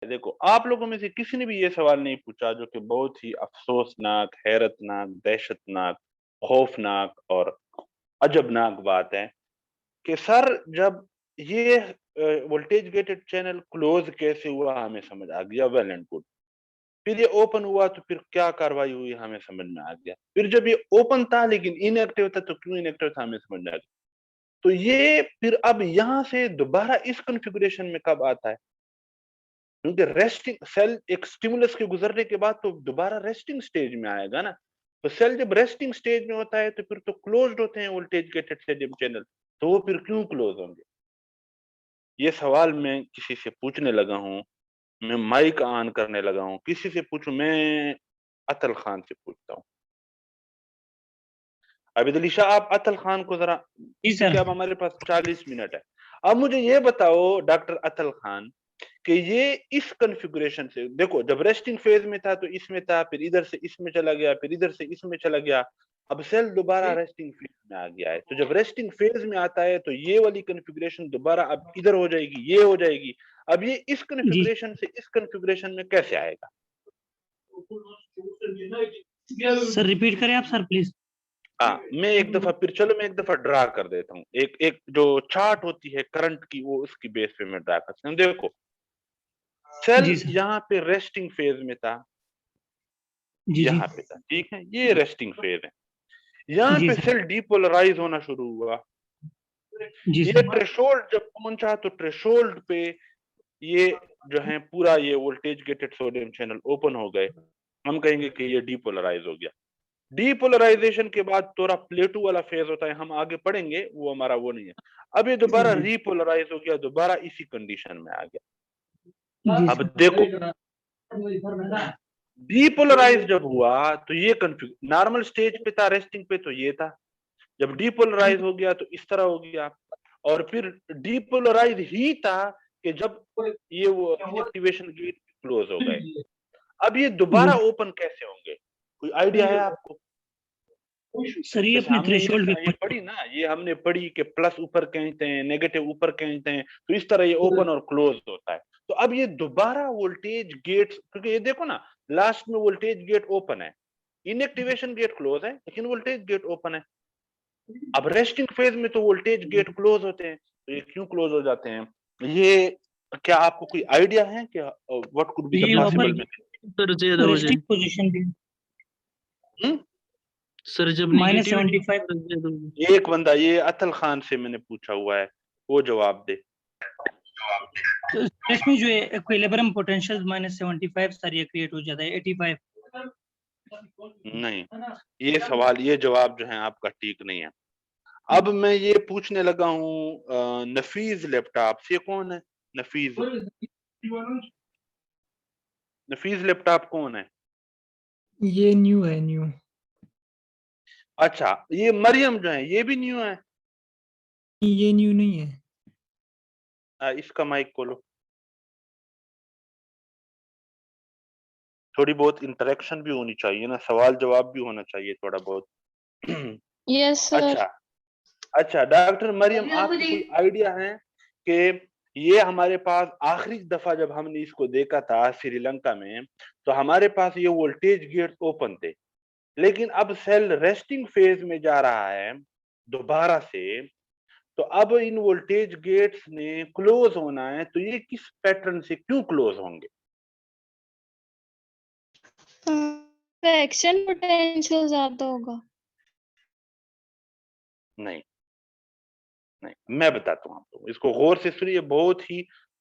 देखो, आप लोगों में से किसी ने भी ये सवाल नहीं पूछा, जो कि बहुत ही अफ़सोसनाक, हैरतनाक, दहशतनाक, खौफ़नाक और अजबनाक बात है कि सर जब ये वोल्टेज गेटेड चैनल क्लोज़ कैसे हुआ हमें समझ आ गया, वेल एंड गुड। फिर ये ओपन हुआ तो फिर क्या कार्रवाई हुई हमें समझ में आ गया। फिर जब ये ओपन था लेकिन इनएक्टिव था तो क्यों इनएक्टिव था हमें समझ में आ गया। तो ये फिर अब यहाँ से दोबारा इस कॉन्फ़िगरेशन में कब आता है? क्योंकि रेस्टिंग सेल एक स्टिमुलस के गुजरने के बाद तो दोबारा रेस्टिंग स्टेज में आएगा ना। तो सेल जब रेस्टिंग स्टेज में होता है तो फिर तो क्लोज्ड होते हैं वोल्टेज गेटेड सोडियम चैनल, तो वो फिर क्यों क्लोज होंगे? ये सवाल मैं किसी से पूछने लगा हूँ, मैं माइक ऑन करने लगा हूँ, किसी से पूछूं, मैं अतल खान से पूछता हूँ। आबिद अली शाह, आप अतल खान को जरा, जी सर। क्योंकि अब हमारे पास 40 मिनट है। अब मुझे ये बताओ डॉक्टर अतल खान कि ये इस कॉन्फ़िगरेशन से देखो, जब रेस्टिंग फेज में था तो इसमें था, फिर इधर से इसमें चला गया, फिर इधर से इसमें चला गया, अब सेल दोबारा रेस्टिंग फेज में आ गया है। तो जब रेस्टिंग फेज में आता है तो ये वाली कॉन्फ़िगरेशन दोबारा अब इधर हो जाएगी, ये हो जाएगी। अब ये इस जी कॉन्फ़िगरेशन से इस कॉन्फ़िगरेशन में कैसे आएगा? सर, रिपीट करें आप सर प्लीज। हाँ, मैं एक दफा फिर, चलो मैं एक दफा ड्रा कर देता हूँ। एक एक जो चार्ट होती है करंट की, वो उसकी बेस पे मैं ड्रा करता हूँ। देखो, सेल जी सर। यहाँ पे रेस्टिंग फेज में था, जी जी। यहाँ पे था, ठीक है, ये रेस्टिंग फेज है। यहाँ जी पे सर। सेल डीपोलराइज होना शुरू हुआ। जी ये सर। थ्रेशोल्ड जब पहुंचा तो थ्रेशोल्ड पे ये जो है पूरा ये voltage gated sodium channel open हो गए। हम कहेंगे कि ये डीपोलराइज हो गया। डीपोलराइजेशन के बाद थोड़ा प्लेटो वाला फेज होता है, हम आगे पढ़ेंगे, वो हमारा वो नहीं है। अब ये दोबारा जी रीपोलराइज हो गया, दोबारा इसी कंडीशन में आ गया। जी अब सर। देखो, डीपोलराइज जब हुआ तो ये कंफ्यूज, नॉर्मल स्टेज पे था, रेस्टिंग पे तो ये था, जब डीपोलराइज हो गया तो इस तरह हो गया। और फिर डीपोलराइज ही था कि जब ये वो इनएक्टिवेशन गेट क्लोज हो गए। अब ये जी दोबारा ओपन कैसे होंगे, कोई आइडिया है आपको? सर, ये जैसे अपने हमने थ्रेशोल्ड ये पे पढ़ी ना, ये हमने पढ़ी कि प्लस ऊपर कहते हैं, नेगेटिव ऊपर कहते हैं, तो इस तरह ये ओपन और क्लोज होता है। तो अब ये दोबारा वोल्टेज गेट, क्योंकि ये देखो ना, लास्ट में वोल्टेज गेट ओपन है, इनएक्टिवेशन गेट क्लोज है, लेकिन वोल्टेज गेट ओपन है। अब रेस्टिंग फेज में तो वोल्टेज गेट क्लोज होते हैं, तो ये क्यों क्लोज हो जाते हैं? ये क्या आपको कोई आइडिया है कि व्हाट कुड बी द ये पॉसिबल ऊपर मैथड? सर ज्यादा हो जाए। रेस्टिंग पोजीशन पे सर जब नेगेटिविटी -75। एक बंदा, ये अतल खान से मैंने पूछा हुआ है, वो जवाब दे। तो इसमें जो है इक्विलिब्रियम पोटेंशियल -75 सर, ये क्रिएट हो जाता है 85। नहीं, ये सवाल, ये जवाब जो है आपका ठीक नहीं है। अब मैं ये पूछने लगा हूँ नफीज लैपटॉप से, कौन है नफीज? नफीज लैपटॉप कौन है? ये न्यू है, न्यू। अच्छा, ये मरियम जो है ये भी न्यू है। ये न्यू नहीं है। इसका माइक खोलो। थोड़ी बहुत इंटरेक्शन भी होनी चाहिए ना, सवाल जवाब भी होना चाहिए थोड़ा बहुत। Yes sir. अच्छा, अच्छा डॉक्टर मरियम, आपको कोई आइडिया है कि ये हमारे पास आखिरी दफा जब हमने इसको देखा था श्रीलंका में, तो हमारे पास ये वोल्टेज गेट ओपन थे, लेकिन अब सेल रेस्टिंग फेज में जा रहा है दोबारा से, तो अब इन वोल्टेज गेट्स ने क्लोज होना है, तो ये किस पैटर्न से क्यों क्लोज होंगे? एक्शन पोटेंशियल ज्यादा होगा। नहीं, नहीं, मैं बताता हूँ आपको, इसको गौर से सुनिए, बहुत ही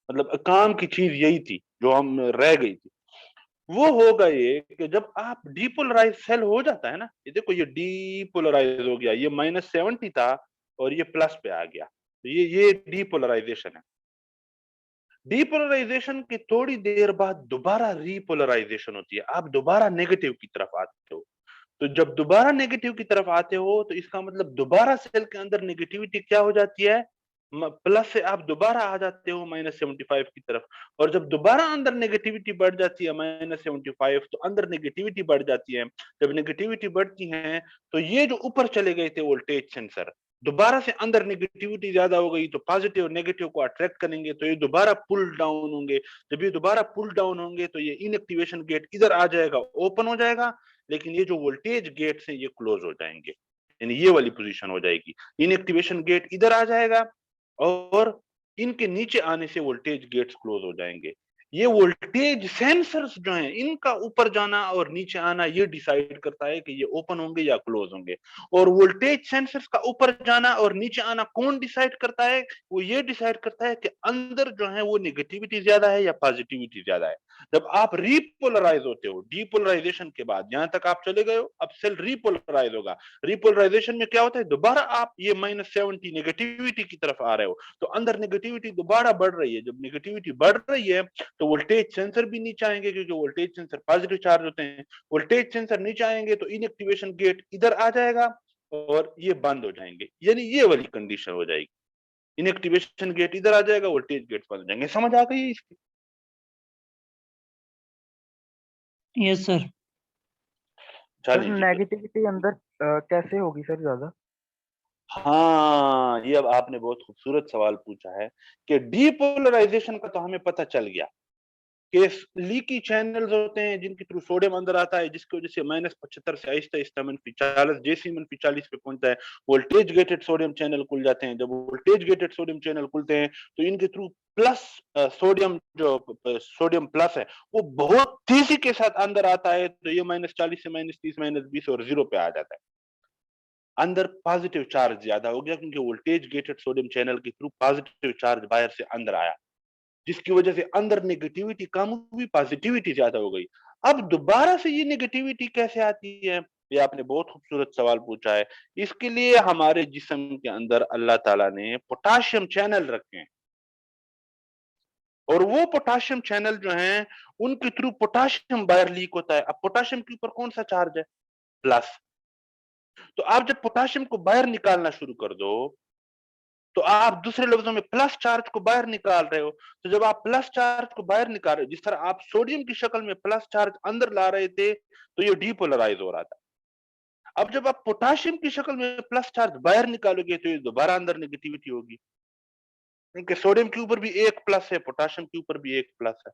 मतलब काम की चीज यही थी जो हम रह गई थी। वो होगा ये कि जब आप डीपोलराइज सेल हो जाता है ना, ये देखो ये डीपोलराइज हो गया, ये -70 था और ये प्लस पे आ गया, तो ये डीपोलराइजेशन है। डीपोलराइजेशन की थोड़ी देर बाद दोबारा रीपोलराइजेशन होती है, आप दोबारा नेगेटिव की तरफ आते हो। तो जब दोबारा नेगेटिव की तरफ आते हो तो इसका मतलब दोबारा सेल के अंदर नेगेटिविटी क्या हो जाती है, प्लस से आप दोबारा आ जाते हो -75 की तरफ। और जब दोबारा अंदर नेगेटिविटी बढ़ जाती है -75, तो अंदर नेगेटिविटी बढ़ जाती है। जब नेगेटिविटी बढ़ती है तो ये जो ऊपर चले गए थे वोल्टेज सेंसर, दोबारा से अंदर नेगेटिविटी ज्यादा हो गई तो पॉजिटिव और नेगेटिव को अट्रैक्ट करेंगे, तो ये दोबारा पुल डाउन होंगे। जब ये दोबारा पुल डाउन होंगे तो ये इनएक्टिवेशन गेट इधर आ जाएगा, ओपन हो जाएगा, लेकिन ये जो वोल्टेज गेट्स हैं ये क्लोज हो जाएंगे, यानी ये वाली पोजीशन हो जाएगी। इनएक्टिवेशन गेट इधर आ जाएगा और इनके नीचे आने से वोल्टेज गेट्स क्लोज हो जाएंगे। ये वोल्टेज सेंसर्स जो हैं इनका ऊपर जाना और नीचे आना ये डिसाइड करता है कि ये ओपन होंगे या क्लोज होंगे। और वोल्टेज सेंसर्स का ऊपर जाना और नीचे आना कौन डिसाइड करता है? वो ये डिसाइड करता है कि अंदर जो है वो नेगेटिविटी ज्यादा है या पॉजिटिविटी ज्यादा है। जब आप रीपोलराइज होते हो, डीपोलराइजेशन के बाद यहां तक आप चले गए हो, अब सेल रीपोलराइज होगा। रीपोलराइजेशन में क्या होता है? दोबारा आप ये -70 नेगेटिविटी की तरफ आ रहे हो, तो अंदर नेगेटिविटी दोबारा बढ़ रही है। जब नेगेटिविटी बढ़ रही है तो वोल्टेज सेंसर भी नीचे आएंगे, क्योंकि वोल्टेज सेंसर पॉजिटिव चार्ज होते हैं। वोल्टेज सेंसर नीचे आएंगे तो इनएक्टिवेशन गेट इधर आ जाएगा और ये बंद हो जाएंगे, यानी ये वाली कंडीशन हो जाएगी। इनएक्टिवेशन गेट इधर आ जाएगा, वोल्टेज गेट बंद हो जाएंगे। समझ आ गई है इसकी? Yes sir. सर चलिए जी। नेगेटिविटी अंदर कैसे होगी सर ज्यादा? हाँ, ये अब आपने बहुत खूबसूरत सवाल पूछा है कि डीपोलराइजेशन का तो हमें पता चल गया कि लीकी चैनल्स होते हैं जिनके थ्रू सोडियम अंदर आता है, जिसकी वजह से -75 से आहिस्ता-आहिस्ता -40, जैसे ही -40 पे पहुंचता है वोल्टेज गेटेड सोडियम चैनल खुल जाते हैं। जब वोल्टेज गेटेड सोडियम चैनल खुलते हैं तो इनके थ्रू प्लस सोडियम जो सोडियम प्लस है वो बहुत तेजी के साथ अंदर आता है, तो ये -40 से -30 -20 और 0 पे आ जाता है। अंदर पॉजिटिव चार्ज ज्यादा हो गया क्योंकि वोल्टेज गेटेड सोडियम चैनल के थ्रू पॉजिटिव चार्ज बाहर से अंदर आया, जिसकी वजह से अंदर नेगेटिविटी कम हुई, पॉजिटिविटी ज्यादा हो गई। अब दोबारा से ये नेगेटिविटी कैसे आती है? ये आपने बहुत खूबसूरत सवाल पूछा है। इसके लिए हमारे जिस्म के अंदर अल्लाह ताला ने पोटाशियम चैनल रखे हैं, और वो पोटाशियम चैनल जो हैं उनके थ्रू पोटाशियम बाहर लीक होता है। अब पोटाशियम के ऊपर कौन सा चार्ज है? प्लस। तो आप जब पोटाशियम को बाहर निकालना शुरू कर दो तो आप दूसरे लफ्जों में प्लस चार्ज को बाहर निकाल रहे हो। तो जब आप प्लस चार्ज को बाहर निकाल रहे हो, जिस तरह आप सोडियम की शक्ल में प्लस चार्ज अंदर ला रहे थे तो ये डीपोलराइज हो रहा था। अब जब आप पोटाशियम की शक्ल में प्लस चार्ज बाहर निकालोगे तो ये दोबारा अंदर नेगेटिविटी होगी, क्योंकि सोडियम के ऊपर भी एक प्लस है, पोटाशियम के ऊपर भी एक प्लस है।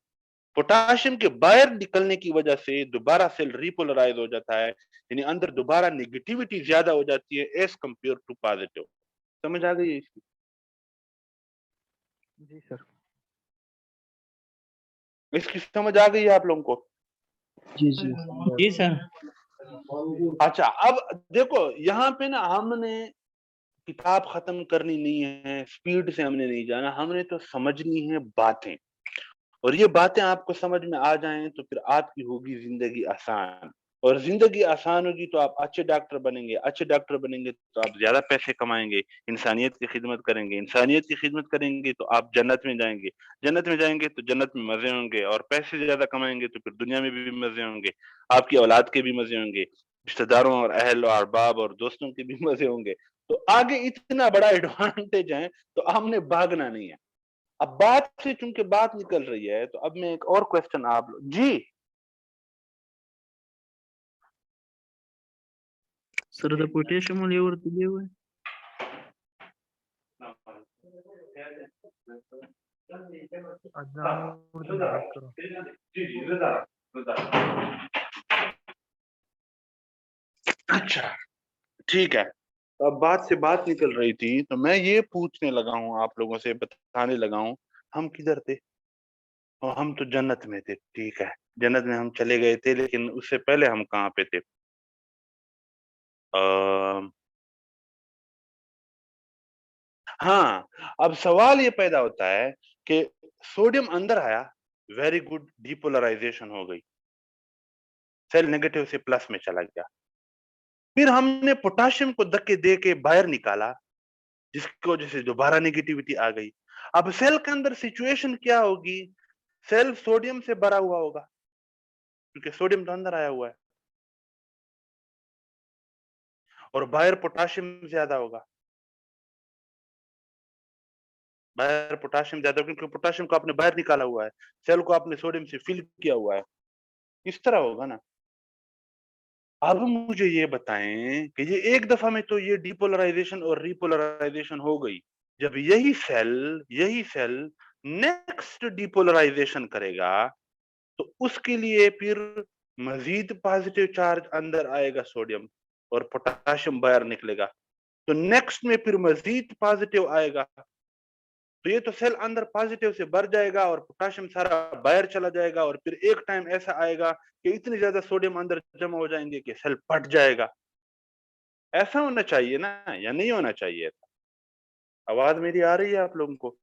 पोटाशियम के बाहर निकलने की वजह से दोबारा सेल रिपोलराइज हो जाता है, यानी अंदर दोबारा नेगेटिविटी ज्यादा हो जाती है एज कंपेयर टू पॉजिटिव। समझ आ गई है इसकी? जी सर। इसकी समझ आ गई है आप लोगों को? जी जी। जी सर। अच्छा, अब देखो यहाँ पे ना हमने किताब खत्म करनी नहीं है, स्पीड से हमने नहीं जाना, हमने तो समझनी है बातें, और ये बातें आपको समझ में आ जाएं तो फिर आपकी होगी जिंदगी आसान। और जिंदगी आसान होगी तो आप अच्छे डॉक्टर बनेंगे, अच्छे डॉक्टर बनेंगे तो आप ज्यादा पैसे कमाएंगे, इंसानियत की खिदमत करेंगे, इंसानियत की खिदमत करेंगे तो आप जन्नत में जाएंगे, जन्नत में जाएंगे तो जन्नत में मजे होंगे, और पैसे ज्यादा कमाएंगे तो फिर दुनिया में भी मजे होंगे, आपकी औलाद के भी मजे होंगे, रिश्तेदारों और अहल और अहबाब और दोस्तों के भी मजे होंगे। तो आगे इतना बड़ा एडवांटेज है, तो हमने भागना नहीं है। अब बात से चूंकि बात निकल रही है तो अब मैं एक और क्वेश्चन आप जी। Sir, the potassium level दिए हुए हैं। अच्छा, ठीक है। तो अब बात से बात निकल रही थी तो मैं ये पूछने लगा हूं, आप लोगों से बताने लगा हूं, हम किधर थे? और हम तो जन्नत में थे, ठीक है, जन्नत में हम चले गए थे, लेकिन उससे पहले हम कहाँ पे थे? हाँ, अब सवाल ये पैदा होता है कि सोडियम अंदर आया, वेरी गुड, डीपोलराइजेशन हो गई, सेल नेगेटिव से प्लस में चला गया। फिर हमने पोटाशियम को धक्के दे के बाहर निकाला, जिसकी वजह से दोबारा नेगेटिविटी आ गई। अब सेल के अंदर सिचुएशन क्या होगी? सेल सोडियम से भरा हुआ होगा, क्योंकि सोडियम तो अंदर आया हुआ है, और बाहर पोटाशियम ज्यादा होगा। बाहर पोटाशियम ज्यादा, क्योंकि पोटाशियम को आपने बाहर निकाला हुआ है, सेल को आपने सोडियम से फिल किया हुआ है, इस तरह होगा ना। अब मुझे ये बताएं कि ये एक दफा में तो ये डिपोलराइजेशन और रिपोलराइजेशन हो गई, जब यही सेल नेक्स्ट डिपोलराइजेशन करेगा तो उसके लिए फिर मजीद पॉजिटिव चार्ज अंदर आएगा सोडियम और पोटाशियम बाहर निकलेगा, तो नेक्स्ट में फिर मजीद पॉजिटिव आएगा, तो ये तो सेल अंदर पॉजिटिव से भर जाएगा और पोटाशियम सारा बाहर चला जाएगा और फिर एक टाइम ऐसा आएगा कि इतनी ज्यादा सोडियम अंदर जमा हो जाएंगे कि सेल फट जाएगा। ऐसा होना चाहिए ना, या नहीं होना चाहिए? आवाज मेरी आ रही है आप लोगों को?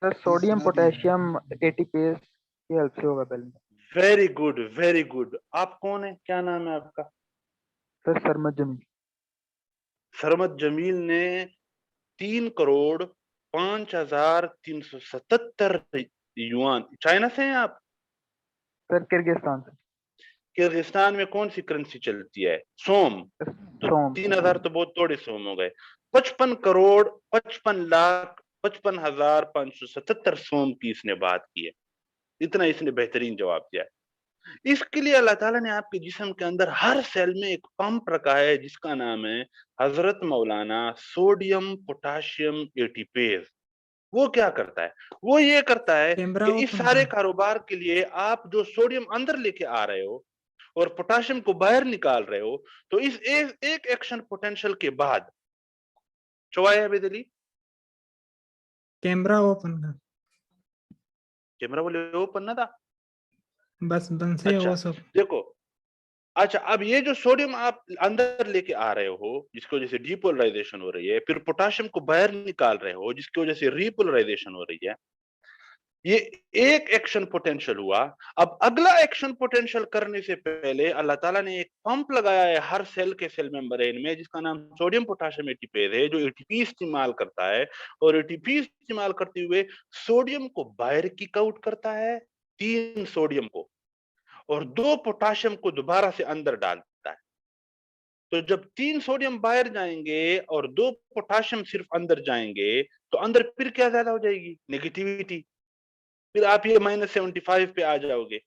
सर सोडियम पोटेशियम एटीपीएस की हेल्प से होगा balance. Very good, very good. आप कौन है, क्या नाम है आपका? सर सरमत जमील। सरमत जमील ने 3,05,377 युआन, चाइना से हैं आप? सर किर्गिस्तान से। किर्गिस्तान में कौन सी करेंसी चलती है? सोम। तो सोम। 3,000 तो बहुत थोड़े सोम हो गए। 55,55,55,577 सोम की इसने बात की है। इतना इसने बेहतरीन जवाब दिया है। इसके लिए अल्लाह ताला ने आपके जिस्म के अंदर हर सेल में एक पंप रखा है जिसका नाम है हजरत मौलाना सोडियम पोटाशियम एटीपेज। वो क्या करता है? वो ये करता है कैमरा कि इस ओपन सारे कर। कारोबार के लिए आप जो सोडियम अंदर लेके आ रहे हो और पोटाशियम को बाहर निकाल रहे हो, तो इस एक एक्शन पोटेंशियल के बाद चौवाया बेदली कैमरा ओपन कर। कैमरा बोले ओपन ना था। बस बंद से अच्छा वो सब। देखो, अच्छा अब ये जो सोडियम आप अंदर लेके आ रहे हो जिसकी वजह से डीपोलराइजेशन हो रही है, फिर पोटाशियम को बाहर निकाल रहे हो जिसकी वजह से रीपोलराइजेशन हो रही है, ये एक एक्शन पोटेंशियल हुआ। अब अगला एक्शन पोटेंशियल करने से पहले अल्लाह ताला ने एक पंप लगाया है हर सेल के सेल मेम्ब्रेन में जिसका नाम सोडियम पोटाशियम एटीपेज है, जो एटीपी इस्तेमाल करता है और एटीपी इस्तेमाल करते हुए सोडियम को बाहर किक आउट करता है, 3 सोडियम को, और 2 पोटाशियम को दोबारा से अंदर डालता है। तो जब 3 सोडियम बाहर जाएंगे और 2 पोटाशियम सिर्फ अंदर जाएंगे तो अंदर फिर क्या ज्यादा हो जाएगी? नेगेटिविटी। फिर आप ये -75 पे आ जाओगे,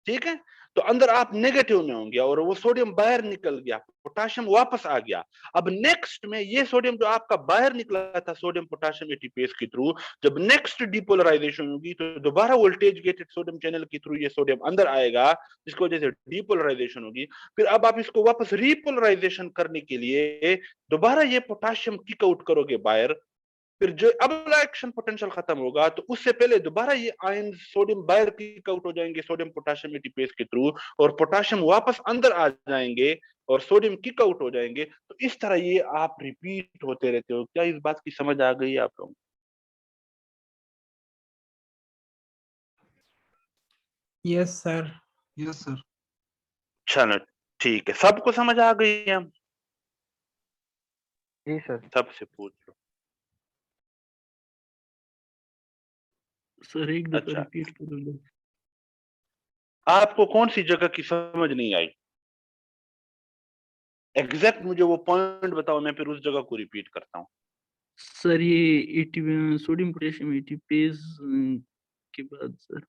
ठीक है? तो अंदर आप नेगेटिव में होंगे और वो सोडियम बाहर निकल गया, पोटाशियम वापस आ गया। अब नेक्स्ट में ये सोडियम जो आपका बाहर निकला था सोडियम पोटाशियम एटीपेज के थ्रू, जब नेक्स्ट डिपोलराइजेशन होगी तो दोबारा वोल्टेज गेटेड सोडियम चैनल के थ्रू ये सोडियम अंदर आएगा जिसकी वजह से डिपोलराइजेशन होगी। फिर अब आप इसको वापस रिपोलराइजेशन करने के लिए दोबारा ये पोटाशियम किक आउट करोगे बाहर, फिर जो अगला एक्शन पोटेंशियल खत्म होगा तो उससे पहले दोबारा ये आयन सोडियम बाहर किक आउट हो जाएंगे सोडियम पोटाशियम एटीपेज के थ्रू और पोटाशियम वापस अंदर आ जाएंगे और सोडियम किक आउट हो जाएंगे। तो इस तरह ये आप रिपीट होते रहते हो। क्या इस बात की समझ आ गई आप लोगों को? Yes sir. Yes sir. चलो ठीक है, सबको समझ आ गई है? हम जी सर। सबसे पूछ लो। सर एक दफा अच्छा, रिपीट कर लो। आपको कौन सी जगह की समझ नहीं आई? एग्जैक्ट मुझे वो पॉइंट बताओ, मैं फिर उस जगह को रिपीट करता हूँ। सर ये सोडियम पोटेशियम एटीपेज के बाद सर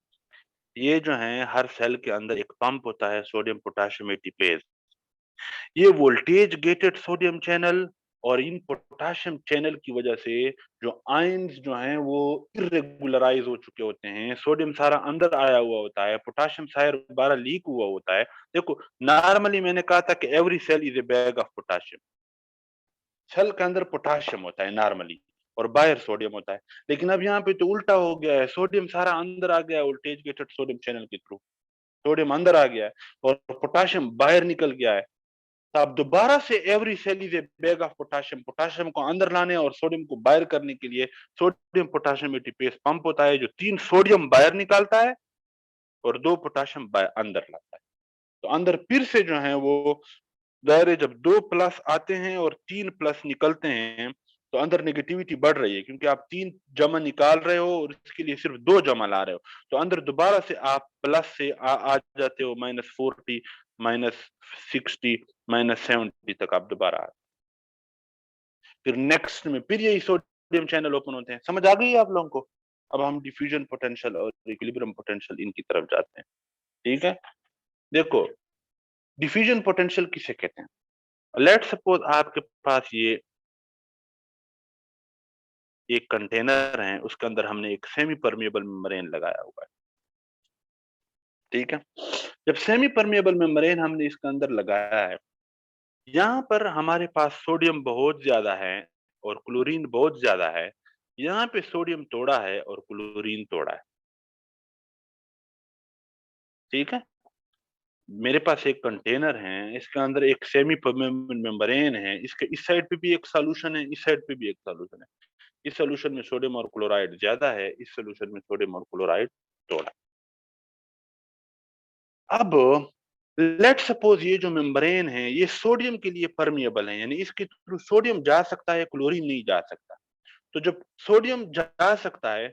ये जो है हर सेल के अंदर एक पंप होता है सोडियम पोटाशियम एटीपेज। ये वोल्टेज गेटेड सोडियम चैनल और इन पोटाशियम चैनल की वजह से जो आयंस जो हैं वो इरेगुलराइज हो चुके होते हैं, सोडियम सारा अंदर आया हुआ होता है, पोटाशियम सारा बाहर लीक हुआ होता है। देखो नॉर्मली मैंने कहा था कि every cell is a bag of potassium. Cell के अंदर पोटाशियम होता है नॉर्मली और बाहर सोडियम होता है, लेकिन अब यहाँ पे तो उल्टा हो गया है, सोडियम सारा अंदर आ गया है वोल्टेज गेटेड सोडियम चैनल के थ्रू, सोडियम अंदर आ गया है और पोटाशियम बाहर निकल गया है। तो अब दोबारा से every cell is a bag of potassium, potassium को अंदर लाने और सोडियम को बाहर करने के लिए सोडियम पोटाशियम एटीपेज पंप होता है जो 3 सोडियम बाहर निकालता है और 2 पोटाशियम अंदर लाता है। तो अंदर फिर से जो है वो दायरे जब 2 प्लस आते हैं और 3 प्लस निकलते हैं तो अंदर नेगेटिविटी बढ़ रही है क्योंकि आप 3 जमा निकाल रहे हो और इसके लिए सिर्फ 2 जमा ला रहे हो। तो अंदर दोबारा से आप प्लस से आ जाते हो -40 -60 -70 तक आप दोबारा आते। फिर नेक्स्ट में फिर यही सोडियम चैनल ओपन होते हैं। समझ आ गई है आप लोगों को? अब हम डिफ्यूजन पोटेंशियल और इक्विलिब्रियम पोटेंशियल इनकी तरफ जाते हैं। ठीक है, देखो डिफ्यूजन पोटेंशियल किसे कहते हैं? लेट सपोज आपके पास ये एक कंटेनर है, उसके अंदर हमने एक सेमी परमिएबल मेम्ब्रेन लगाया हुआ है, ठीक है। जब सेमी परमिएबल मेम्ब्रेन हमने इसके अंदर लगाया है, यहाँ पर हमारे पास सोडियम बहुत ज्यादा है और क्लोरीन बहुत ज्यादा है। यहाँ पे सोडियम थोड़ा है और क्लोरीन थोड़ा है, ठीक है। मेरे पास एक कंटेनर है, इसके अंदर एक सेमी परमिएबल मेम्ब्रेन है, इसके इस साइड पे भी एक सॉल्यूशन है, इस साइड पे भी एक सॉल्यूशन है। इस सॉल्यूशन में सोडियम और क्लोराइड ज्यादा है, इस सॉल्यूशन में सोडियम और क्लोराइड थोड़ा। अब लेट सपोज ये जो मेम्ब्रेन है ये सोडियम के लिए परमिएबल है, यानी इसके थ्रू सोडियम जा सकता है, क्लोरीन नहीं जा सकता। तो जब सोडियम जा सकता है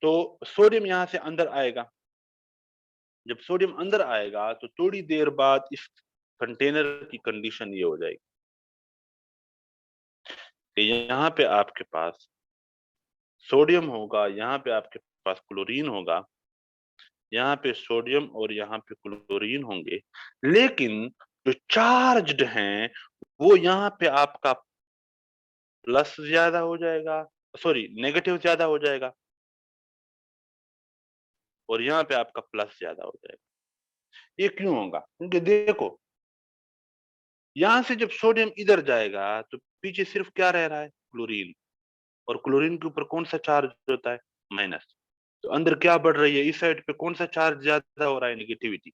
तो सोडियम यहां से अंदर आएगा। जब सोडियम अंदर आएगा तो थोड़ी देर बाद इस कंटेनर की कंडीशन ये हो जाएगी कि यहाँ पे आपके पास सोडियम होगा, यहाँ पे आपके पास क्लोरीन होगा, यहाँ पे सोडियम और यहाँ पे क्लोरीन होंगे, लेकिन जो चार्ज्ड हैं वो यहाँ पे आपका प्लस ज्यादा हो जाएगा, सॉरी नेगेटिव ज्यादा हो जाएगा, और यहाँ पे आपका प्लस ज्यादा हो जाएगा। ये क्यों होगा? क्योंकि देखो यहां से जब सोडियम इधर जाएगा तो पीछे सिर्फ क्या रह रहा है? क्लोरीन। और क्लोरीन के ऊपर कौन सा चार्ज होता है? माइनस। तो अंदर क्या बढ़ रही है? इस साइड पे कौन सा चार्ज ज्यादा हो रहा है? नेगेटिविटी।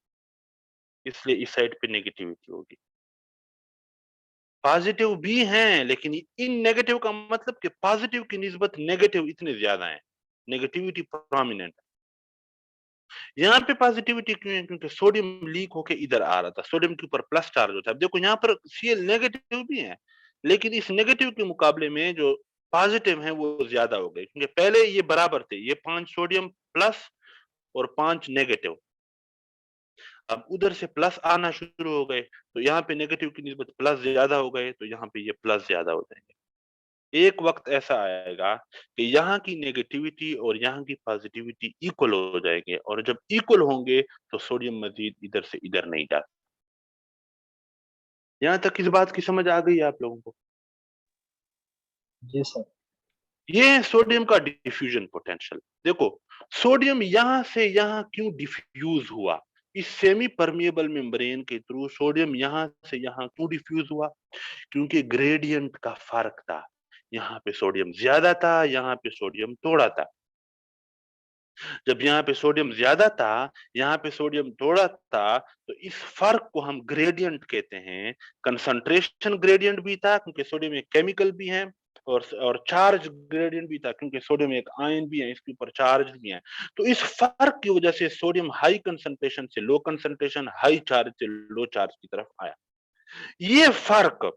इसलिए इस साइड पे नेगेटिविटी होगी। पॉजिटिव भी हैं, लेकिन इन नेगेटिव का मतलब कि पॉजिटिव की निस्बत नेगेटिव इतने ज्यादा हैं, नेगेटिविटी प्रोमिनेंट। यहाँ पे पॉजिटिविटी क्यों है? क्योंकि सोडियम लीक होके इधर आ रहा था, सोडियम के ऊपर प्लस चार्ज होता है। अब देखो यहाँ पर Cl नेगेटिव भी है, लेकिन इस नेगेटिव के मुकाबले में जो पॉजिटिव है वो ज्यादा हो गए, क्योंकि पहले ये बराबर थे, ये 5 सोडियम प्लस और 5 नेगेटिव। अब उधर से प्लस आना शुरू हो गए तो यहाँ पे नेगेटिव की निस्बत प्लस ज्यादा हो गए, तो यहाँ पे ये प्लस ज्यादा हो जाएंगे। एक वक्त ऐसा आएगा कि यहाँ की नेगेटिविटी और यहाँ की पॉजिटिविटी इक्वल हो जाएंगे, और जब इक्वल होंगे तो सोडियम मजीद इधर से इधर नहीं जाता। यहाँ तक इस बात की समझ आ गई आप लोगों को? जी सर। ये है सोडियम का डिफ्यूजन पोटेंशियल। देखो सोडियम यहाँ से यहाँ क्यों डिफ्यूज हुआ? इस सेमी परमिएबल मेम्ब्रेन के थ्रू सोडियम यहाँ से यहाँ क्यों डिफ्यूज हुआ? क्योंकि ग्रेडियंट का फर्क था, यहाँ पे सोडियम ज्यादा था, यहाँ पे सोडियम थोड़ा था। जब यहाँ पे सोडियम ज्यादा था, यहाँ पे सोडियम थोड़ा था, तो इस फर्क को हम ग्रेडियंट कहते हैं। कंसंट्रेशन ग्रेडियंट भी था क्योंकि सोडियम एक केमिकल भी है, और चार्ज ग्रेडियंट भी था क्योंकि सोडियम एक आयन भी है, इसके ऊपर चार्ज भी है। तो इस फर्क की वजह से सोडियम हाई कंसंट्रेशन से लो कंसंट्रेशन, हाई चार्ज से लो चार्ज की तरफ आया। ये फर्क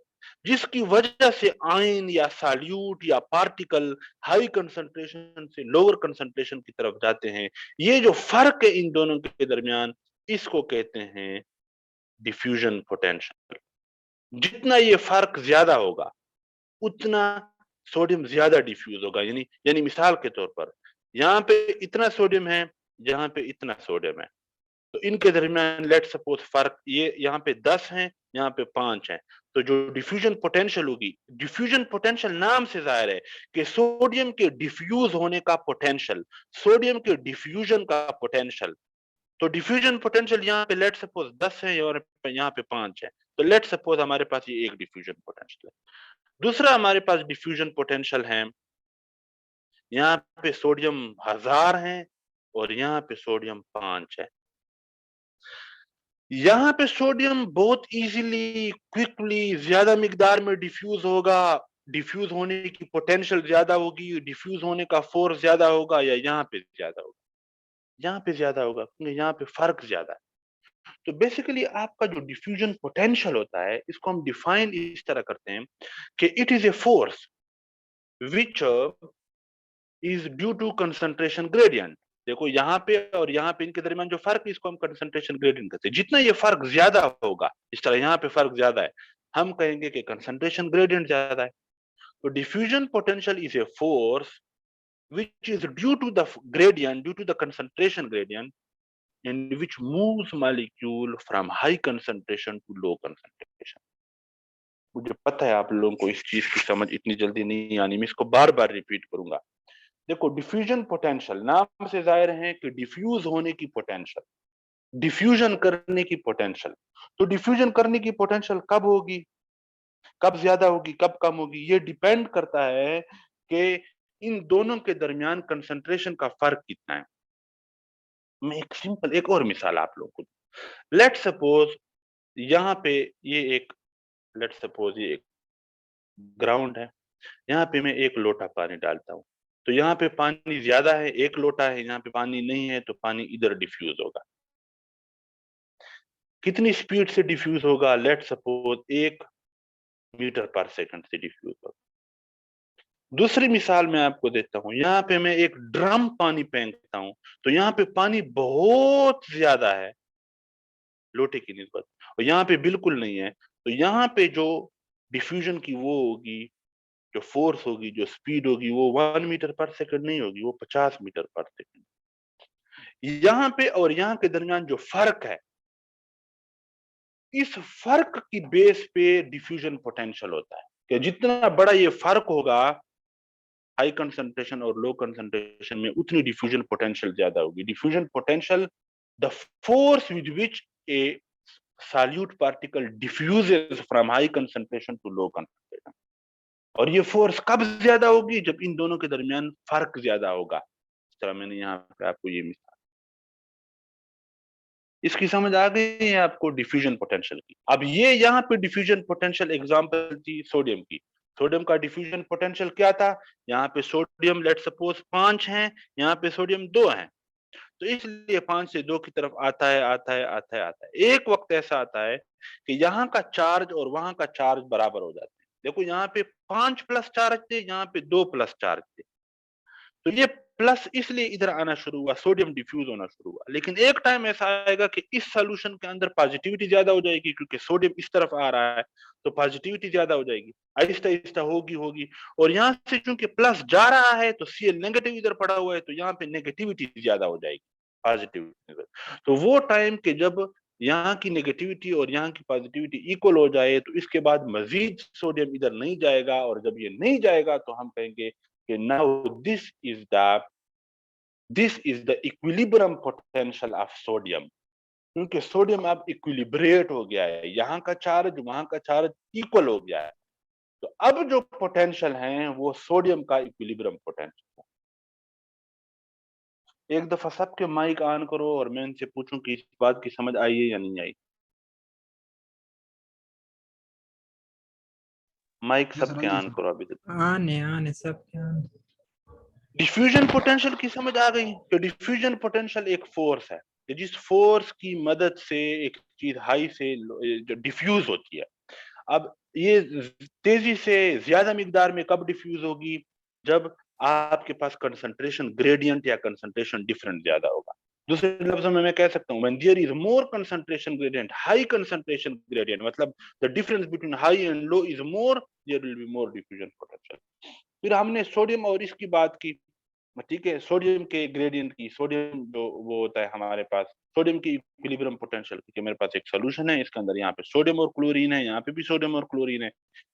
जिसकी वजह से आयन या सॉल्यूट या पार्टिकल हाई कंसंट्रेशन से लोअर कंसंट्रेशन की तरफ जाते हैं, ये जो फर्क है इन दोनों के दरमियान, इसको कहते हैं डिफ्यूजन पोटेंशियल। जितना ये फर्क ज्यादा होगा उतना सोडियम ज्यादा डिफ्यूज होगा। यानी मिसाल के तौर पर यहाँ पे इतना सोडियम है, यहाँ पे इतना सोडियम है, तो इनके दरमियान लेट सपोज फर्क ये यहाँ पे 10 है, यहाँ पे 5 है, तो जो डिफ्यूजन पोटेंशियल होगी, डिफ्यूजन पोटेंशियल नाम से जाहिर है कि सोडियम के डिफ्यूज होने का पोटेंशियल, सोडियम के डिफ्यूजन का पोटेंशियल। तो डिफ्यूजन पोटेंशियल यहाँ पे लेट सपोज 10 है और यहाँ पे 5 है, तो लेट सपोज हमारे पास ये एक डिफ्यूजन पोटेंशियल है। दूसरा हमारे पास डिफ्यूजन पोटेंशियल है, यहाँ पे सोडियम 1000 है और यहाँ पे सोडियम 5 है। यहाँ पे सोडियम बहुत इजीली, क्विकली, ज्यादा मिकदार में डिफ्यूज होगा, डिफ्यूज होने की पोटेंशियल ज्यादा होगी, डिफ्यूज होने का फोर्स ज्यादा होगा, या यहाँ पे ज्यादा होगा? यहाँ पे ज्यादा होगा क्योंकि यहाँ पे फर्क ज्यादा है। तो बेसिकली आपका जो डिफ्यूजन पोटेंशियल होता है, इसको हम डिफाइन इस तरह करते हैं कि it is a force which is due to concentration gradient. देखो यहाँ पे और यहाँ पे इनके दरमियान जो फर्क है, इसको हम कंसंट्रेशन ग्रेडियंट कहते हैं। जितना ये फर्क ज्यादा होगा, इस तरह यहाँ पे फर्क ज्यादा है, हम कहेंगे कि कंसंट्रेशन ग्रेडियंट ज्यादा है। तो diffusion potential is a force which is due to the gradient, due to the concentration gradient, and which moves molecule from high concentration to low concentration. मुझे पता है आप लोगों को इस चीज की समझ इतनी जल्दी नहीं आनी, मैं इसको बार बार रिपीट करूंगा। देखो डिफ्यूजन पोटेंशियल नाम से जाहिर है कि डिफ्यूज होने की पोटेंशियल, डिफ्यूजन करने की पोटेंशियल। तो डिफ्यूजन करने की पोटेंशियल कब होगी, कब ज्यादा होगी, कब कम होगी, ये डिपेंड करता है कि इन दोनों के दरमियान कंसंट्रेशन का फर्क कितना है। मैं एक सिंपल एक और मिसाल आप लोगों को, लेट सपोज यहाँ पे ये एक, लेट सपोज ये एक ग्राउंड है, यहाँ पे मैं 1 लोटा पानी डालता हूँ, तो यहाँ पे पानी ज्यादा है, 1 लोटा है, यहाँ पे पानी नहीं है, तो पानी इधर डिफ्यूज होगा। कितनी स्पीड से डिफ्यूज होगा, लेट सपोज 1 मीटर पर सेकंड से डिफ्यूज होगा। दूसरी मिसाल मैं आपको देता हूं, यहाँ पे मैं एक ड्रम पानी फेंकता हूं, तो यहाँ पे पानी बहुत ज्यादा है लोटे की निस्बत, और यहाँ पे बिल्कुल नहीं है, तो यहाँ पे जो डिफ्यूजन की वो होगी, जो फोर्स होगी, जो स्पीड होगी, वो 1 मीटर पर सेकंड नहीं होगी, वो 50 मीटर पर सेकंड। यहाँ पे और यहाँ के दरमियान जो फर्क है, इस फर्क की बेस पे डिफ्यूजन पोटेंशियल होता है, कि जितना बड़ा ये फर्क होगा हाई कंसंट्रेशन और लो कंसंट्रेशन में, उतनी डिफ्यूजन पोटेंशियल ज्यादा होगी। Diffusion potential the force with which A solute particle diffuses from high concentration to low concentration, और ये फोर्स कब ज्यादा होगी, जब इन दोनों के दरमियान फर्क ज्यादा होगा। इस तरह मैंने यहाँ पे आपको ये मिसाल, इसकी समझ आ गई है आपको डिफ्यूजन पोटेंशियल की। अब ये यहाँ पे डिफ्यूजन पोटेंशियल एग्जांपल थी सोडियम की। सोडियम का डिफ्यूजन पोटेंशियल क्या था, यहाँ पे सोडियम लेट सपोज 5 है, यहाँ पे सोडियम 2 है, तो इसलिए 5 से 2 की तरफ आता है, आता है, आता है, आता है। एक वक्त ऐसा आता है कि यहाँ का चार्ज और वहां का चार्ज बराबर हो जाते हैं। देखो यहाँ पे 5 प्लस चार्ज थे, यहाँ पे 2 प्लस चार्ज थे, तो ये प्लस इसलिए इधर आना शुरू हुआ, सोडियम डिफ्यूज होना शुरू हुआ। लेकिन एक टाइम ऐसा आएगा कि इस सॉल्यूशन के अंदर पॉजिटिविटी ज्यादा हो जाएगी, क्योंकि सोडियम इस तरफ आ रहा है, तो पॉजिटिविटी ज्यादा हो जाएगी, आहिस्ता आहिस्ता होगी होगी, और यहाँ से चूंकि प्लस जा रहा है तो Cl नेगेटिव इधर पड़ा हुआ है, तो यहाँ पे नेगेटिविटी ज्यादा हो जाएगी, पॉजिटिविटी। तो वो टाइम के जब यहाँ की नेगेटिविटी और यहाँ की पॉजिटिविटी इक्वल हो जाए, तो इसके बाद मजीद सोडियम इधर नहीं जाएगा, और जब ये नहीं जाएगा तो हम कहेंगे कि now this is the equilibrium potential of sodium, क्योंकि सोडियम अब इक्विलिब्रेट हो गया है, यहाँ का चार्ज वहां का चार्ज इक्वल हो गया है, तो अब जो पोटेंशियल है वो सोडियम का इक्विलिब्रियम पोटेंशियल है। एक दफा सबके माइक ऑन करो और मैं इनसे पूछूं कि इस बात की समझ आई है या नहीं आई। माइक सबके ऑन करो अभी तक। आने सब आने। डिफ्यूजन पोटेंशियल की समझ आ गई कि डिफ्यूजन पोटेंशियल एक फोर्स है कि जिस फोर्स की मदद से एक चीज हाई से जो डिफ्यूज होती है। अब ये तेजी से ज्यादा मिकदार में कब डिफ्यूज होगी, जब आपके पास कंसंट्रेशन ग्रेडियंट या कंसंट्रेशन डिफरेंट ज्यादा होगा। दूसरे लफ्जों में मैं कह सकता हूं when there is more concentration gradient, high concentration gradient, मतलब the difference between high and low is more, there will be more diffusion potential। फिर हमने सोडियम और इसकी बात की, ठीक है, सोडियम के ग्रेडियंट की, सोडियम जो वो होता है हमारे पास, सोडियम की इक्विलिब्रियम पोटेंशियल, क्योंकि मेरे पास एक सॉल्यूशन है, इसके अंदर यहाँ पे सोडियम और क्लोरीन है, यहाँ पे भी सोडियम और क्लोरीन है,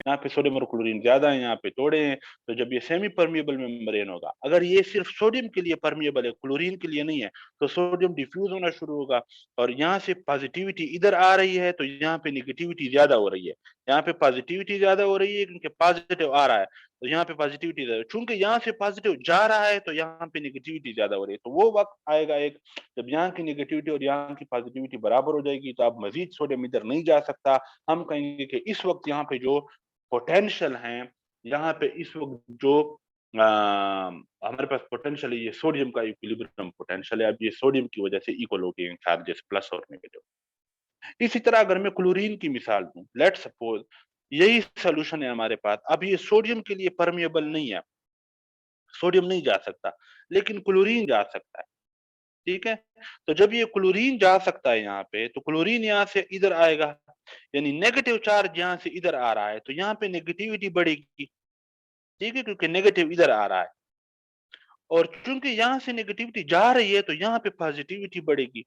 यहाँ पे सोडियम और क्लोरीन ज्यादा है, यहाँ पे थोड़े हैं, तो जब ये सेमी परमिएबल मेम्ब्रेन होगा, अगर ये सिर्फ सोडियम के लिए परमिएबल है, क्लोरीन के लिए नहीं है, तो सोडियम डिफ्यूज होना शुरू होगा, और यहाँ से पॉजिटिविटी इधर आ रही है, तो यहाँ पे निगेटिविटी ज्यादा हो रही है, यहाँ पे पॉजिटिविटी ज्यादा हो रही है क्योंकि पॉजिटिव आ रहा है, तो यहाँ पे पॉजिटिविटी ज्यादा, चूंकि यहाँ से पॉजिटिव जा रहा है तो यहाँ पे नेगेटिविटी ज्यादा हो रही है। तो वो वक्त आएगा एक, जब यहाँ की नेगेटिविटी और यहाँ की पॉजिटिविटी बराबर हो जाएगी, तो अब मजीद सोडियम इधर नहीं जा सकता। हम कहेंगे कि इस वक्त यहाँ पे जो पोटेंशियल है, यहाँ पे इस वक्त जो हमारे पास पोटेंशियल है, ये सोडियम का इक्विलिब्रियम पोटेंशियल है। अब ये सोडियम की वजह से इक्वल हो गए चार्जेस प्लस और नेगेटिव। इसी तरह अगर मैं क्लोरीन की मिसाल दूं, लेट सपोज यही सॉल्यूशन है हमारे पास, अब ये सोडियम के लिए परमिएबल नहीं है, सोडियम नहीं जा सकता, लेकिन क्लोरीन जा सकता है, ठीक है। तो जब ये क्लोरीन जा सकता है यहाँ पे, तो क्लोरीन यहाँ से इधर आएगा, यानी नेगेटिव चार्ज यहाँ से इधर आ रहा है, तो यहाँ पे नेगेटिविटी बढ़ेगी, ठीक है, क्योंकि नेगेटिव इधर आ रहा है। और चूंकि यहाँ से नेगेटिविटी जा रही है तो यहाँ पे पॉजिटिविटी बढ़ेगी।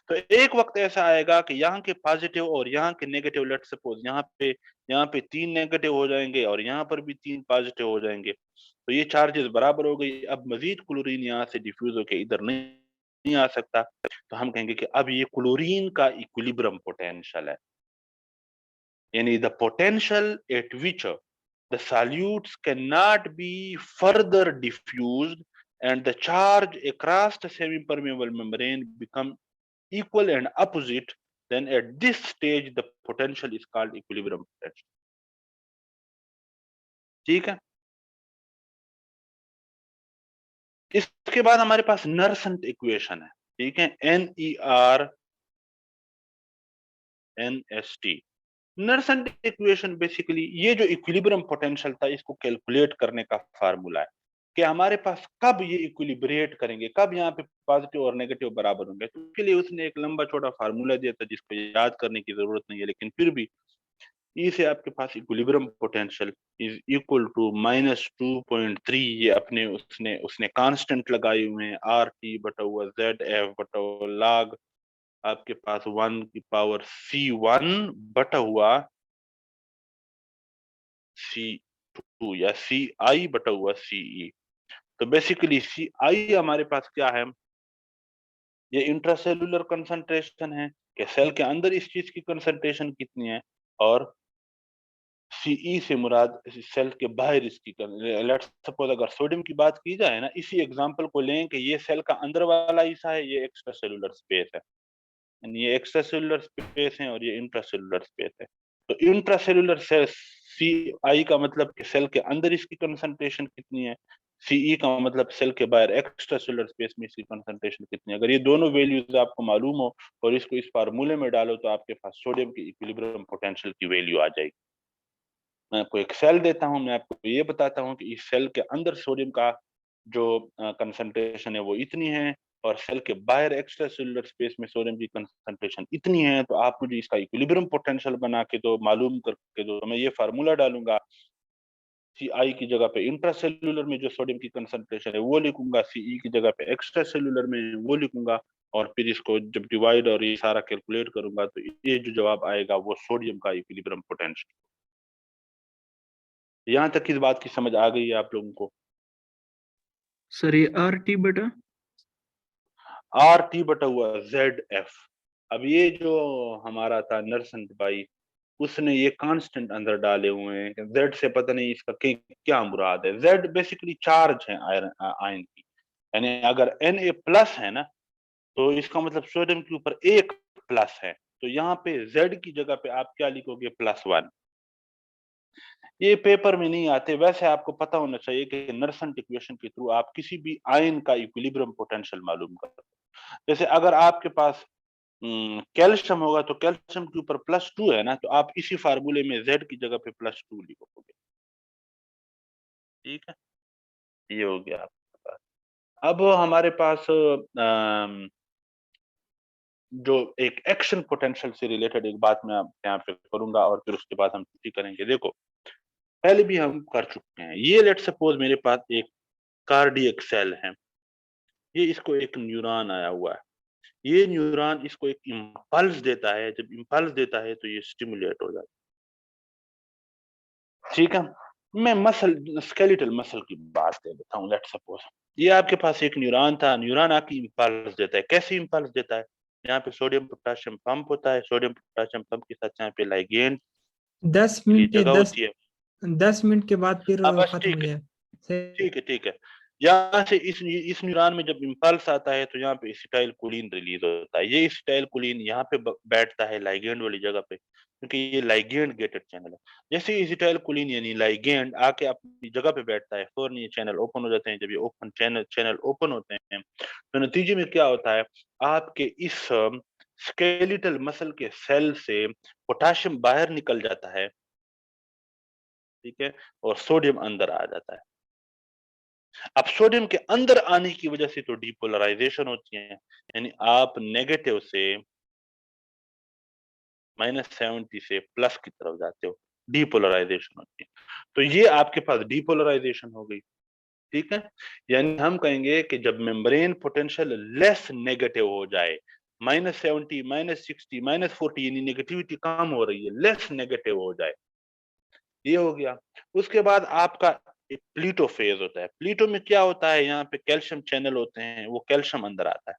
तो एक वक्त ऐसा आएगा कि यहाँ के पॉजिटिव और यहाँ के नेगेटिव, लेट्स सपोज यहाँ पे 3 नेगेटिव हो जाएंगे और यहाँ पर भी 3 पॉजिटिव हो जाएंगे। तो ये चार्जेस बराबर हो गई। अब मजीद क्लोरीन यहाँ से डिफ्यूज होकर इधर नहीं आ सकता, तो हम कहेंगे कि अब ये क्लोरीन का इक्विलिब्रियम पोटेंशियल है, यानी the potential at which the solutes cannot be further diffused and the charge across the semi-permeable membrane become equal and opposite, then at this stage the potential is called equilibrium potential. ठीक है। इसके बाद हमारे पास नर्सेंट equation है, ठीक है, NERNST। नर्सेंट equation basically ये जो इक्विलिब्रियम पोटेंशियल था इसको कैलकुलेट करने का फार्मूला है कि हमारे पास कब ये इक्विलिब्रेट करेंगे, कब यहाँ पे पॉजिटिव और नेगेटिव बराबर होंगे। तो उसके लिए उसने एक लंबा छोटा फार्मूला दिया था जिसको याद करने की जरूरत नहीं है, लेकिन फिर भी ई से आपके पास equilibrium potential is equal to -2.3, ये अपने उसने कांस्टेंट लगाए हुए हैं, RT बटा हुआ ZF बटा हुआ log आपके पास 1 की पावर C1 बटा हुआ C2 या CI बटा हुआ CE। तो बेसिकली CI हमारे पास क्या है, ये इंट्रासेलुलर कंसंट्रेशन है कि सेल के अंदर इस चीज की कंसंट्रेशन कितनी है, और CE से मुराद सेल के बाहर इसकी। लेट्स सपोज अगर सोडियम की बात की जाए ना, इसी एग्जांपल को लें कि ये सेल का अंदर वाला हिस्सा है, ये एक्स्ट्रा सेलुलर स्पेस है, ये एक्स्ट्रा सेलुलर स्पेस है और ये इंट्रासेलुलर स्पेस है। तो इंट्रासेलुलर सेल CI का मतलब कि सेल के अंदर इसकी कंसंट्रेशन कितनी है, CE का मतलब सेल के बाहर एक्स्ट्रा सेलुलर स्पेस में इसकी कंसंट्रेशन कितनी है। अगर ये दोनों वैल्यूज आपको मालूम हो और इसको इस फार्मूले में डालो तो आपके पास सोडियम की इक्विलिब्रियम पोटेंशियल की वैल्यू आ जाएगी। मैं आपको एक सेल देता हूं, मैं आपको ये बताता हूं कि इस सेल के अंदर सोडियम का जो कंसंट्रेशन है वो इतनी है और सेल के बाहर एक्स्ट्रा सेलुलर स्पेस में सोडियम की कंसंट्रेशन इतनी है, तो आप मुझे इसका इक्विलिब्रियम पोटेंशियल बना के दो, मालूम करके दो। तो मैं ये फार्मूला डालूंगा, CI की जगह पे इंट्रासेलुलर में जो सोडियम की कंसंट्रेशन है वो लिखूंगा, CE की जगह पे एक्स्ट्रा सेलुलर में वो लिखूंगा, और फिर इसको जब डिवाइड और ये सारा कैलकुलेट करूंगा तो ये जो जवाब आएगा वो सोडियम का इक्विलिब्रियम पोटेंशियल। यहाँ तक इस बात की समझ आ गई है आप लोगों को? सर ये RT बटा RT बटा हुआ ZF। अब ये जो हमारा था नरसंत भाई, उसने ये कांस्टेंट अंदर डाले हुए हैं, Z से पता नहीं इसका क्या मुराद है। Z बेसिकली चार्ज है आयन की, यानी अगर Na प्लस है ना तो इसका मतलब सोडियम के ऊपर एक प्लस है, तो यहाँ पे Z की जगह पे आप क्या लिखोगे, +1। ये पेपर में नहीं आते, वैसे आपको पता होना चाहिए कि नर्सेंट इक्वेशन के थ्रू आप किसी भी आयन का इक्विलिब्रियम पोटेंशियल मालूम कर सकते हो। जैसे अगर आपके पास कैल्शियम होगा तो कैल्शियम के ऊपर +2 है ना, तो आप इसी फार्मूले में Z की जगह पे +2 लिखोगे। ठीक है, ये हो गया आपके पास। अब हमारे पास जो एक एक्शन पोटेंशियल से रिलेटेड एक बात मैं यहाँ पे करूंगा और फिर उसके बाद हम छुट्टी करेंगे। देखो, पहले भी हम कर चुके हैं ये। लेट सपोज मेरे पास एक कार्डियक सेल है, ये इसको एक न्यूरॉन आया हुआ है, ये न्यूरॉन इसको एक इम्पल्स देता है, जब इम्पल्स देता है तो ये स्टिमुलेट हो जाता है। ठीक है, मैं स्केलेटल मसल की बात कर देता हूँ। लेट सपोज ये आपके पास एक न्यूरॉन था, न्यूरॉन आके इम्पल्स देता है। कैसे इम्पल्स देता है, यहाँ पे सोडियम पोटेशियम पंप होता है, सोडियम पोटेशियम पंप के साथ यहाँ पे लाइगेंड 10 की मिनट के जगह 10 होती है। 10 मिनट के बाद फिर बस खत्म हो ठीक है, जाए। ठीक है, ठीक है। यहाँ से इस न्यूरॉन में जब इम्पल्स आता है तो यहाँ पे एसिटाइल कोलिन रिलीज होता है। ये एसिटाइल कोलिन यहाँ पे बैठता है लाइगेंड वाली जगह पे, क्योंकि ये लाइगेंड गेटेड चैनल है। जैसे एसिटाइल कोलिन यानी लाइगेंड आके अपनी जगह पे बैठता है, फौरन ये चैनल ओपन हो जाते हैं। जब ये ओपन चैनल ओपन होते हैं तो नतीजे में क्या होता है, आपके इस स्केलेटल मसल के सेल से पोटेशियम बाहर निकल जाता है, ठीक है, और सोडियम अंदर आ जाता है। अब सोडियम के अंदर आने की वजह से तो डीपोलराइजेशन होती है, यानी आप नेगेटिव से -70 से प्लस की तरफ जाते हो, डीपोलराइजेशन होती है। तो ये आपके पास डीपोलराइजेशन हो गई। ठीक है, यानी हम कहेंगे कि जब मेम्ब्रेन पोटेंशियल लेस नेगेटिव हो जाए, -70, -60, -40, यानी नेगेटिविटी कम हो रही है, लेस नेगेटिव हो जाए, ये हो गया। उसके बाद आपका एक प्लीटो फेज होता है। प्लीटो में क्या होता है, यहाँ पे कैल्शियम चैनल होते हैं, वो कैल्शियम अंदर आता है।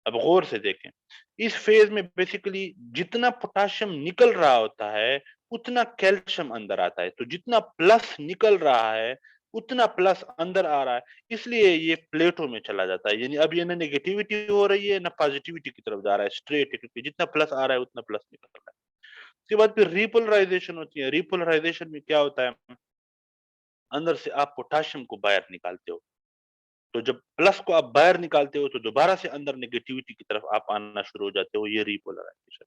अब गौर से देखें, इस फेज में बेसिकली जितना पोटाशियम निकल रहा होता है उतना कैल्शियम अंदर आता है, तो जितना प्लस निकल रहा है उतना प्लस अंदर आ रहा है, इसलिए ये प्लेटो में चला जाता है। यानी अब ये ना नेगेटिविटी हो रही है ना पॉजिटिविटी की तरफ जा रहा है, स्ट्रेट है, क्योंकि जितना प्लस आ रहा है उतना प्लस निकल रहा है। उसके बाद फिर रिपोलराइजेशन होती है। रिपोलराइजेशन में क्या होता है, अंदर से आप पोटाशियम को बाहर निकालते हो, तो जब प्लस को आप बाहर निकालते हो तो दोबारा से अंदर नेगेटिविटी की तरफ आप आना शुरू हो जाते हो, ये रिपोलराइजेशन।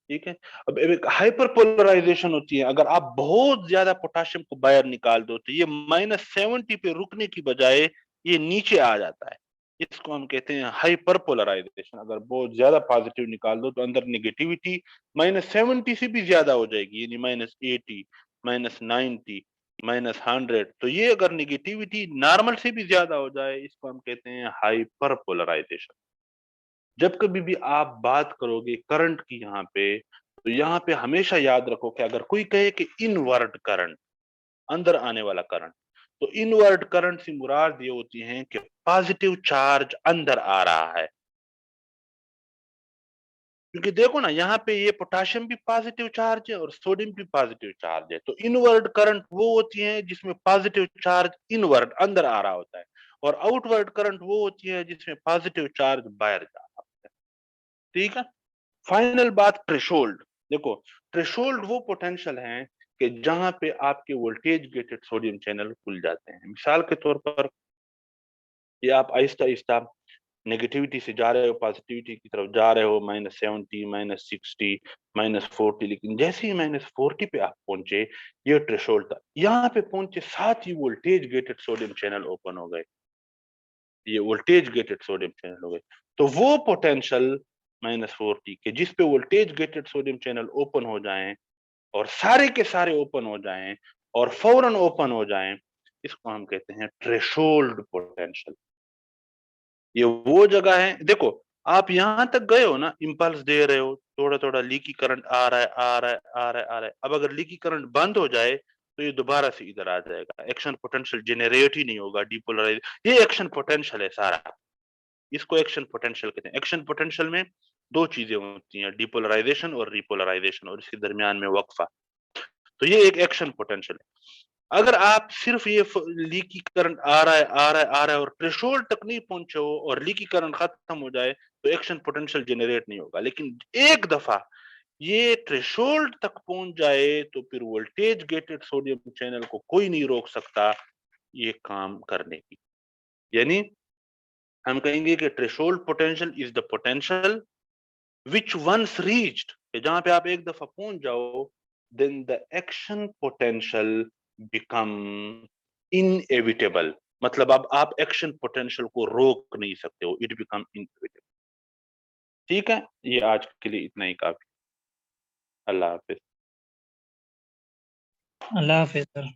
ठीक है, अब एक हाइपर पोलराइजेशन होती है। अगर आप बहुत ज्यादा पोटाशियम को बाहर निकाल दो तो ये -70 पे रुकने की बजाय ये नीचे आ जाता है, इसको हम कहते हैं हाइपर पोलराइजेशन। अगर बहुत ज्यादा पॉजिटिव निकाल दो तो अंदर नेगेटिविटी -70 से भी ज्यादा हो जाएगी, यानी -80, -90, -100। तो ये अगर नेगेटिविटी नॉर्मल से भी ज्यादा हो जाए, इसको हम कहते हैं हाइपर पोलराइजेशन। जब कभी भी आप बात करोगे करंट की यहाँ पे, तो यहाँ पे हमेशा याद रखो कि अगर कोई कहे कि इनवर्ट करंट, अंदर आने वाला करंट, तो इनवर्ट करंट से मुराद ये होती है कि पॉजिटिव चार्ज अंदर आ रहा है। क्योंकि देखो ना, यहाँ पे ये पोटाशियम भी पॉजिटिव चार्ज है और सोडियम भी पॉजिटिव चार्ज है, तो इनवर्ट करंट वो होती है जिसमें पॉजिटिव चार्ज इनवर्ट अंदर आ रहा होता है, और आउटवर्ट करंट वो होती है जिसमें पॉजिटिव चार्ज बाहर जा रहा होता है। ठीक है, फाइनल बात थ्रेशोल्ड। देखो, थ्रेशोल्ड वो पोटेंशियल है कि जहां पे आपके वोल्टेज गेटेड सोडियम चैनल खुल जाते हैं। मिसाल के तौर पर, ये आप आहिस्ता आहिस्ता नेगेटिविटी से जा रहे हो, पॉजिटिविटी की तरफ जा रहे हो, -70, -60, -40, लेकिन जैसे ही -40 पे आप पहुंचे, ये थ्रेशोल्ड था, यहाँ पे पहुंचे साथ ही voltage gated sodium channel open हो गए, ये वोल्टेज गेटेड सोडियम चैनल हो गए। तो वो पोटेंशियल -40 के जिस पे voltage gated sodium channel open हो जाएं और सारे के सारे ओपन हो जाएं और फौरन ओपन हो जाएं, इसको हम कहते हैं थ्रेशोल्ड पोटेंशियल। ये वो जगह है, देखो आप यहां तक गए हो ना, इंपल्स दे रहे हो, थोड़ा थोड़ा लीकी करंट आ रहा है, आ रहा है, आ रहा है, आ रहा है। अब अगर लीकी करंट बंद हो जाए तो ये दोबारा से इधर आ जाएगा, एक्शन पोटेंशियल जेनरेट ही नहीं होगा, डिपोलराइज। ये एक्शन पोटेंशियल है सारा, इसको एक्शन पोटेंशियल कहते हैं। एक्शन पोटेंशियल में दो चीजें होती हैं, डिपोलराइजेशन और रिपोलराइजेशन, और इसके दरमियान में वक्फा। तो ये एक एक्शन पोटेंशियल है। अगर आप सिर्फ ये लीकी करंट आ रहा है, आ रहा है, आ रहा है और थ्रेशोल्ड तक नहीं पहुंचे हो और लीकी करंट खत्म हो जाए, तो एक्शन पोटेंशियल जनरेट नहीं होगा। लेकिन एक दफा ये थ्रेशोल्ड तक पहुंच जाए तो फिर वोल्टेज गेटेड सोडियम चैनल को कोई नहीं रोक सकता ये काम करने की। यानी हम कहेंगे कि threshold potential is the potential which once reached, जहां पे आप एक दफा पहुंच जाओ, then the action potential become inevitable। मतलब अब आप एक्शन पोटेंशियल को रोक नहीं सकते हो, इट बिकम इनएविटेबल। ठीक है, ये आज के लिए इतना ही काफी। अल्लाह हाफिज। अल्लाह हाफिज सर।